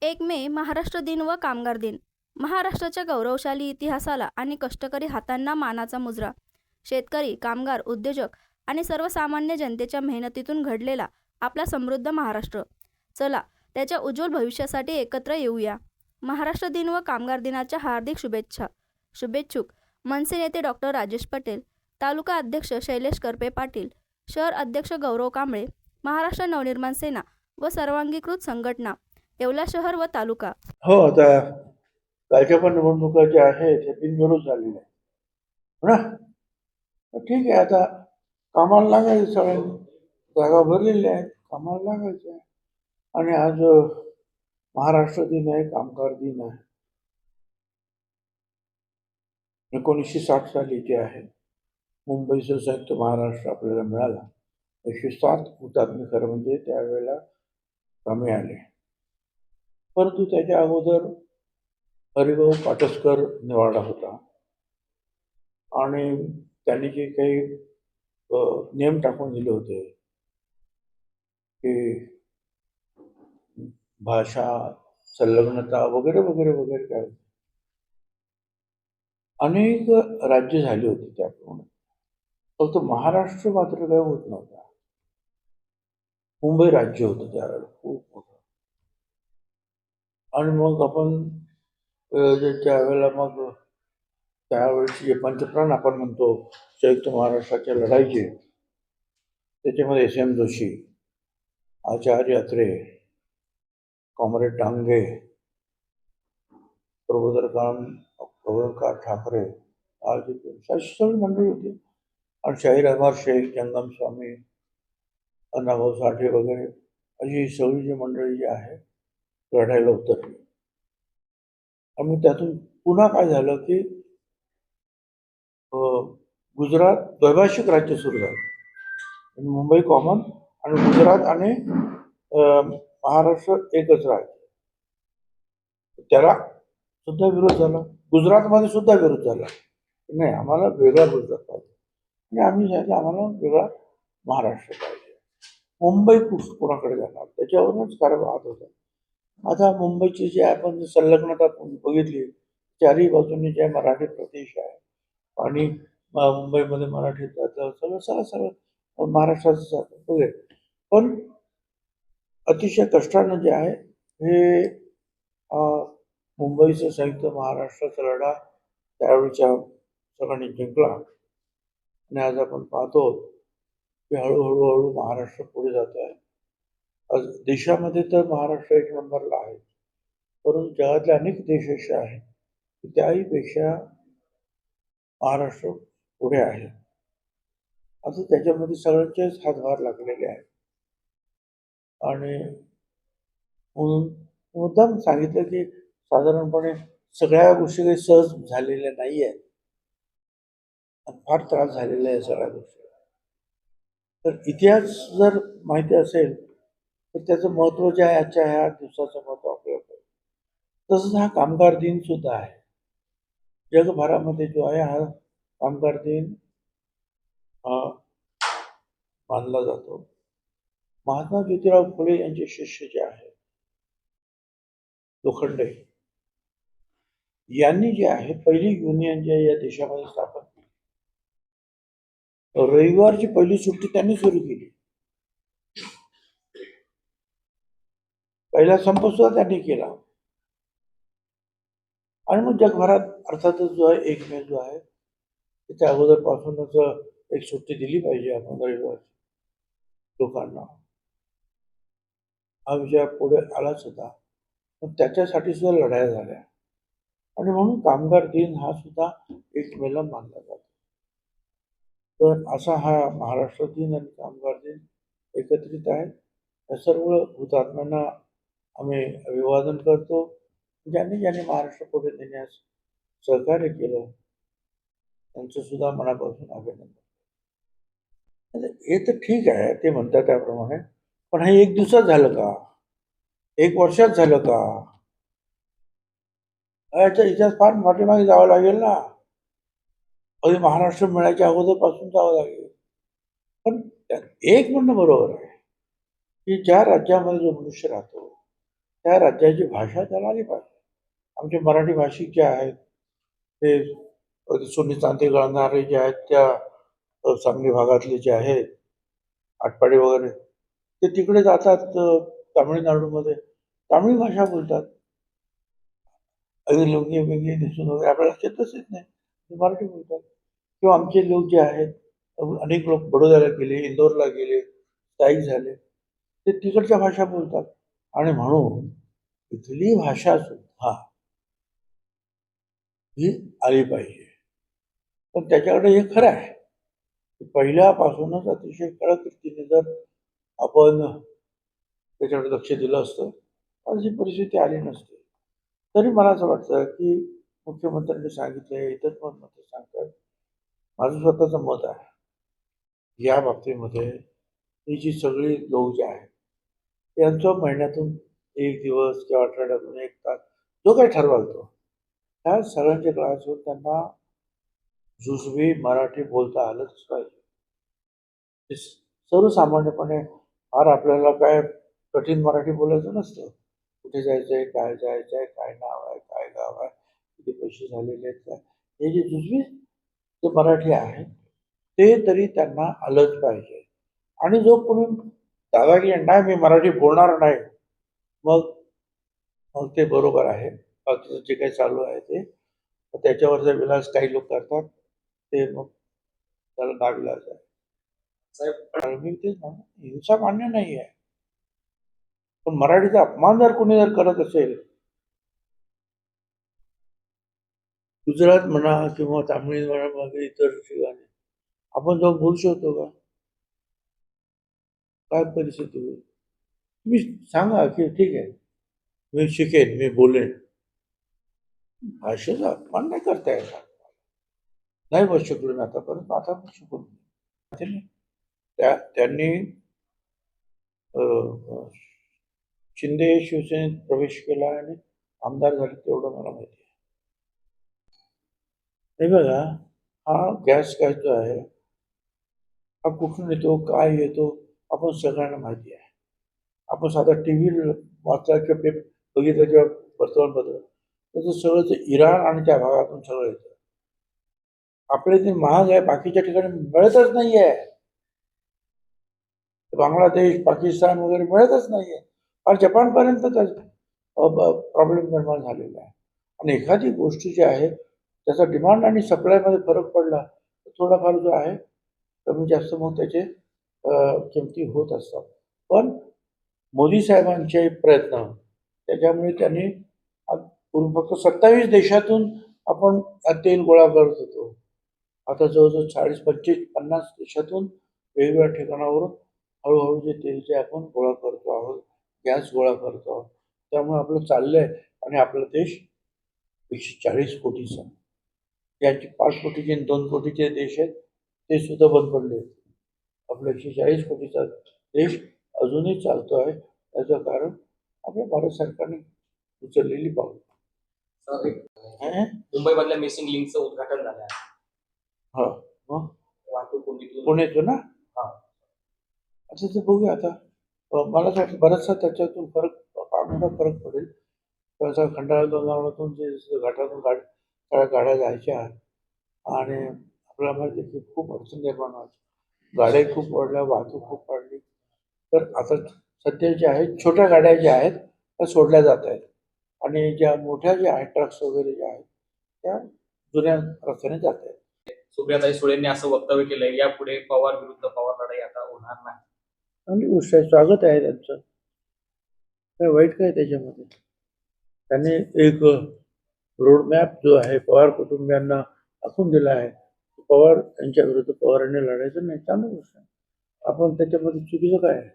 1 मे महाराष्ट्र दिन व कामगार दिन. महाराष्ट्राच्या गौरवशाली इतिहासाला आणि कष्टकरी हातांना मानाचा मुजरा. शेतकरी, कामगार, उद्योजक आणि सर्वसामान्य जनतेच्या मेहनतीतून घडलेला आपला समृद्ध महाराष्ट्र. चला, त्याच्या उज्ज्वल भविष्यासाठी एकत्र येऊया. महाराष्ट्र दिन व कामगार दिनाच्या हार्दिक शुभेच्छा. शुभेच्छुक मनसे नेते डॉक्टर राजेश पटेल, तालुका अध्यक्ष शैलेश करपे पाटील, शहर अध्यक्ष गौरव कांबळे, महाराष्ट्र नवनिर्माण सेना व सर्वांगीकृत संघटना, येवला शहर व तालुका. हो, आता कालच्या पण निवडणुका ज्या आहेत त्या बिनविरोध झालेल्या आहेत, हो ना. ठीक आहे, आता कामाला लागायचं सगळ्यांनी. जागा भरलेल्या आहेत, कामाला लागायचं आहे. आणि आज महाराष्ट्र दिन आहे, कामगार दिन आहे. 1960 साली जे आहे मुंबईचं संयुक्त महाराष्ट्र आपल्याला मिळाला. 107 हुतात्मे खरं म्हणजे त्यावेळेला कमी आले. परंतु त्याच्या अगोदर हरिभाऊ पाटसकर निवाडा होता आणि त्यांनी जे काही नियम टाकून दिले होते की भाषा संलग्नता वगैरे वगैरे वगैरे काय होते, अनेक राज्य झाली होती त्याप्रमाणे. फक्त महाराष्ट्र मात्र काय होत नव्हता. मुंबई राज्य होतं त्यावेळेला खूप मोठं. आणि मग आपण त्यावेळेला मग त्यावेळेचे जे पंचप्राण आपण म्हणतो संयुक्त महाराष्ट्राच्या लढाईचे, त्याच्यामध्ये एस.एम. जोशी, आचार्य अत्रे, कॉम्रेड डांगे, प्रबोधनकार ठाकरे, अशी सगळी मंडळी होती. आणि शाहीर अमर शेख, जंगम स्वामी, अण्णाभाऊ साठे वगैरे अशी सगळी जी मंडळी जी आहे लढायला उतरली. आणि त्यातून पुन्हा काय झालं की गुजरात द्वैभाषिक राज्य सुरू झालं. मुंबई कॉमन आणि गुजरात आणि महाराष्ट्र एकच राज्य. त्याला सुद्धा विरोध झाला. गुजरातमध्ये सुद्धा विरोध झाला. नाही, आम्हाला वेगळा गुजरात पाहिजे आणि आम्ही सांगितलं आम्हाला वेगळा महाराष्ट्र पाहिजे. मुंबई कोणाकडे जाणार, त्याच्यावरूनच कारभार वाहत होता. आता मुंबईची जी आपण संलग्नता बघितली, चारही बाजूंनी जे मराठी प्रदेश आहे आणि मुंबईमध्ये मराठी जातं, सगळं महाराष्ट्राचं जातं वगैरे. पण अतिशय कष्टानं जे आहे हे मुंबईचं संयुक्त महाराष्ट्राचा लढा त्यावेळीच्या सगळ्यांनी जिंकला. आणि आज आपण पाहतो की हळूहळू महाराष्ट्र पुढे जात आहे. आज देशामध्ये तर महाराष्ट्र 1 नंबरला आहे, परंतु जगातले अनेक देश असे आहेत की त्याहीपेक्षा महाराष्ट्र पुढे आहे. आता त्याच्यामध्ये सगळ्यांचेच हातभार लागलेले आहेत. आणि म्हणून मुद्दाम सांगितलं की साधारणपणे सगळ्या गोष्टी काही सहज झालेल्या नाही आहेत, फार त्रास झालेला आहे सगळ्या गोष्टी. तर इतिहास जर माहिती असेल तर त्याचं महत्त्व जे आहे आजच्या ह्या दिवसाचं महत्त्व आपल्याला कळतं. तसंच हा कामगार दिन सुद्धा आहे. जगभरामध्ये जो आहे हा कामगार दिन मानला जातो. महात्मा ज्योतिराव फुले यांचे शिष्य जे आहेत लोखंडे यांनी जे आहे पहिली युनियन जे या देशामध्ये स्थापन केली. रविवारची पहिली सुट्टी त्यांनी सुरू केली. पहिला संप सुद्धा त्यांनी केला. आणि मग जगभरात अर्थातच जो आहे 1 मे जो आहे त्याच्या अगोदरपासूनच एक सुट्टी दिली पाहिजे आपण रविवार लोकांना. हा विषय पुढे आलाच होता, पण त्याच्यासाठी सुद्धा लढाया झाल्या. आणि म्हणून कामगार दिन हा सुद्धा 1 मेला मानला जातो. तर असा हा महाराष्ट्र दिन आणि कामगार दिन एकत्रित आहे. या सर्व हुतात्म्यांना आम्ही अभिवादन करतो. ज्यांनी ज्यांनी महाराष्ट्र पुढे नेण्यास सहकार्य केलं त्यांचं सुद्धा मनापासून अभिनंदन. हे तर ठीक आहे, ते म्हणतात त्याप्रमाणे, पण हे 1 दिवसात झालं का, 1 वर्षात झालं का? याच्या इतिहास फार पाठीमागे जावं लागेल ना. अगदी महाराष्ट्र मिळायच्या अगोदरपासून जावं लागेल. पण एक म्हणणं बरोबर आहे की ज्या राज्यामध्ये जो मनुष्य राहतो त्या राज्याची भाषा त्याला आली पाहिजे. आमचे मराठी भाषिक जे आहेत ते सोने चांदी गळणारे जे आहेत त्या सांगली भागातले जे आहेत आटपाडी वगैरे ते तिकडे जातात तामिळनाडूमध्ये तामिळ भाषा बोलतात. अगदी लुंगी बिंगी नेसून वगैरे आपल्याला येतच येत नाही, ते मराठी बोलतात. किंवा आमचे लोक जे आहेत अनेक लोक बडोद्याला गेले, इंदोरला गेले, स्थायिक झाले, ते तिकडच्या भाषा बोलतात. आणि म्हणून इथली भाषा सुद्धा ही आली पाहिजे. पण त्याच्याकडे हे खरं आहे की पहिल्यापासूनच अतिशय कडक रीतीने जर आपण त्याच्याकडे लक्ष दिलं असतं तर अशी परिस्थिती आली नसती. तरी मला असं वाटतं की मुख्यमंत्र्यांनी सांगितलंय, इतर पण मत सांगतात. माझं स्वतःचं मत आहे या बाबतीमध्ये. ही जी सगळी लोक जे आहेत यांचं महिन्यातून एक दिवस किंवा आठवड्यातून एक तास जो काही ठरवाल तो त्या सगळ्यांचे क्लास होऊन त्यांना जुजवी मराठी बोलता आलंच पाहिजे. ते सर्वसामान्यपणे फार आपल्याला काय कठीण मराठी बोलायचं नसतं. कुठे जायचंय, काय जायचंय, काय नाव आहे, काय गाव आहे, किती पैसे झालेले आहेत, काय हे जे जुजवी जे मराठी आहे ते तरी त्यांना आलंच पाहिजे. आणि जो कोणी दादा की नाही मी मराठी बोलणार नाही, मग मग ते बरोबर आहे. बाकीचं जे काही चालू आहे ते त्याच्यावरचा विलास काही लोक करतात, ते मग त्याला नाविलाज आहे. साहेब, मी तेच म्हणतो, हिंसा मान्य नाही आहे. पण मराठीचा अपमान जर कोणी जर करत असेल, गुजरात म्हणा किंवा तामिळनाडू म्हणा इतर ठिकाणी आपण जाऊन बोलू शकतो का? काय परिस्थिती होईल? तुम्ही सांगा की ठीक आहे मी शिकेन, मी बोलेन. भाषेचा अपमान नाही करता येणार. नाही बस शिकलो मी आतापर्यंत, आता पण शिकून त्यांनी शिंदे शिवसेनेत प्रवेश केला आणि आमदार झाले तेवढं मला माहिती आहे. हे बघा, हा गॅस काय जो आहे हा कुठून येतो, काय येतो, आपण सगळ्यांना माहिती आहे. आपण साधा टीव्ही वाचला किंवा बघितलं किंवा वर्तमानपत्र त्याचं सगळं ते इराण आणि त्या भागातून सगळं येतं. आपल्या इथे महाग आहे, बाकीच्या ठिकाणी मिळतच नाही आहे. बांगलादेश, पाकिस्तान वगैरे मिळतच नाहीये. फार जपानपर्यंत प्रॉब्लेम निर्माण झालेला आहे. आणि एखादी गोष्ट जी आहे त्याचा डिमांड आणि सप्लायमध्ये फरक पडला तर थोडाफार जो आहे कमी जास्त मग त्याचे किमती होत असतात. पण मोदी साहेबांचे प्रयत्न त्याच्यामुळे त्यांनी पूर्वी फक्त 27 देशातून आपण तेल गोळा करत होतो. आता जवळजवळ 40, 25, 50 देशातून वेगवेगळ्या ठिकाणावरून हळूहळू जे तेलचे आपण गोळा करतो आहोत, गॅस गोळा करतो आहोत. त्यामुळे आपलं चाललंय आणि आपला देश 140 कोटीचा, यांची 5 कोटीचे आणि 2 कोटीचे देश आहेत ते सुद्धा बंद पडले. आपला 140 कोटीचा देश अजूनही चालतो आहे. त्याचं कारण आपल्या भारत सरकारने उचललेली पावलं. मुंबईमधल्या मिसिंग लिंकचं उद्घाटन झालं आहे. हा मग वाहतूक कोंडीतून पुण्याचं ना, हा. असं ते बघूया आता. मला असं वाटतं बराचसा त्याच्यातून फार मोठा फरक पडेल. त्याचा खंडाळा लोणावळ्यातून जे घाटातून सगळ्या गाड्या जायच्या आणि आपल्याला माहिती आहे की खूप अडचण निर्माण व्हायची. गाड्या खूप वाढल्या, वाहतूक खूप वाढली. तर आता सध्या ज्या आहेत छोट्या गाड्या ज्या आहेत त्या सोडल्या जात आहेत आणि ज्या मोठ्या ज्या आहेत ट्रक्स वगैरे ज्या आहेत त्या जुन्या रस्त्याने जात आहेत. सुप्रियाताई सुळेंनी असं वक्तव्य केलंय, यापुढे पवार विरुद्ध पवार लढाई आता होणार नाही. चांगली गोष्ट आहे, स्वागत आहे त्यांचं. काय वाईट काय त्याच्यामध्ये? त्यांनी एक रोडमॅप जो आहे पवार कुटुंबियांना आखून दिला आहे. पवार यांच्या विरुद्ध पवारांनी लढायचं नाही, चांगली गोष्ट आहे. आपण त्याच्यामध्ये चुकीचं काय आहे?